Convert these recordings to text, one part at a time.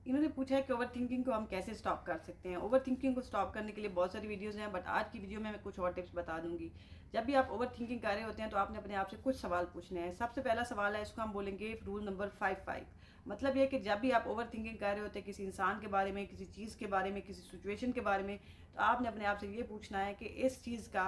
इन्होंने पूछा है कि ओवर थिंकिंग को हम कैसे स्टॉप कर सकते हैं। ओवर थिंकिंग को स्टॉप करने के लिए बहुत सारी वीडियोज़ हैं, बट आज की वीडियो में मैं कुछ और टिप्स बता दूंगी। जब भी आप ओवर थिंकिंग कर रहे होते हैं तो आपने अपने आप से कुछ सवाल पूछने हैं। सबसे पहला सवाल है, इसको हम बोलेंगे रूल नंबर 55। मतलब ये कि जब भी आप ओवर थिंकिंग कर रहे होते हैं किसी इंसान के बारे में, किसी चीज़ के बारे में, किसी सिचुएशन के बारे में, तो आपने अपने आप से ये पूछना है कि इस चीज़ का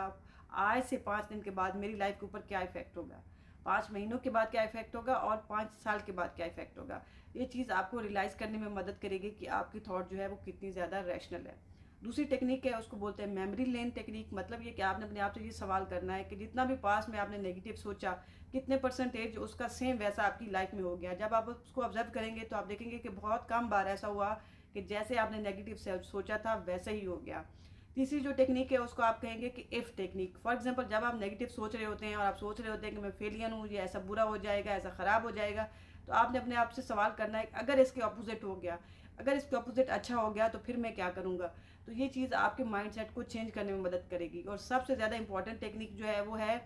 आज से 5 दिन के बाद मेरी लाइफ के ऊपर क्या इफेक्ट होगा, 5 महीनों के बाद क्या इफेक्ट होगा और 5 साल के बाद क्या इफेक्ट होगा। ये चीज़ आपको रियलाइज़ करने में मदद करेगी कि आपकी थॉट जो है वो कितनी ज़्यादा रैशनल है। दूसरी टेक्निक है, उसको बोलते हैं मेमोरी लेन टेक्निक। मतलब ये कि आपने अपने आप से ये सवाल करना है कि जितना भी पास में आपने नेगेटिव सोचा, कितने परसेंटेज उसका सेम वैसा आपकी लाइफ में हो गया। जब आप उसको ऑब्जर्व करेंगे तो आप देखेंगे कि बहुत कम बार ऐसा हुआ कि जैसे आपने नेगेटिव सोचा था वैसा ही हो गया। तीसरी जो टेक्निक है उसको आप कहेंगे कि इफ़ टेक्निक। फॉर एग्जांपल, जब आप नेगेटिव सोच रहे होते हैं और आप सोच रहे होते हैं कि मैं फेलियर हूँ, ये ऐसा बुरा हो जाएगा, ऐसा ख़राब हो जाएगा, तो आपने अपने आप से सवाल करना है अगर इसके ऑपोजिट हो गया, अगर इसके ऑपोजिट अच्छा हो गया तो फिर मैं क्या करूँगा। तो ये चीज़ आपके माइंडसेट को चेंज करने में मदद करेगी। और सबसे ज़्यादा इंपॉर्टेंट टेक्निक जो है वो है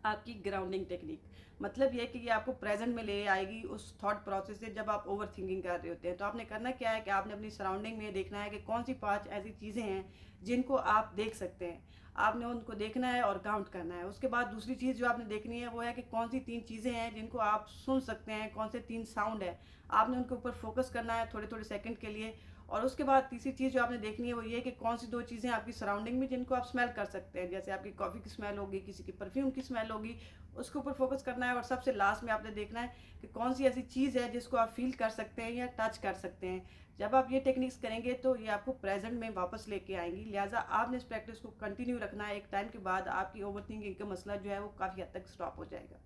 आपकी ग्राउंडिंग टेक्निक। मतलब ये कि ये आपको प्रेजेंट में ले आएगी उस थॉट प्रोसेस से जब आप ओवर थिंकिंग कर रहे होते हैं। तो आपने करना क्या है कि आपने अपनी सराउंडिंग में देखना है कि कौन सी 5 ऐसी चीज़ें हैं जिनको आप देख सकते हैं। आपने उनको देखना है और काउंट करना है। उसके बाद दूसरी चीज़ जो आपने देखनी है वो है कि कौन सी 3 चीज़ें हैं जिनको आप सुन सकते हैं, कौन से 3 साउंड है, आपने उनके ऊपर फोकस करना है थोड़े थोड़े सेकंड के लिए। और उसके बाद तीसरी चीज़ जो आपने देखनी है वो ये कि कौन सी 2 चीज़ें आपकी सराउंडिंग में जिनको आप स्मेल कर सकते हैं। जैसे आपकी कॉफ़ी की स्मेल होगी, किसी की परफ्यूम की स्मेल होगी, उसके ऊपर फोकस करना है। और सबसे लास्ट में आपने देखना है कि कौन सी ऐसी चीज़ है जिसको आप फील कर सकते हैं या टच कर सकते हैं। जब आप ये टेक्निक्स करेंगे तो ये आपको प्रेजेंट में वापस लेके आएंगी। लिहाजा आपने इस प्रैक्टिस को कंटिन्यू रखना है। एक टाइम के बाद आपकी ओवर थिंकिंग का मसला जो है वो काफ़ी हद तक स्टॉप हो जाएगा।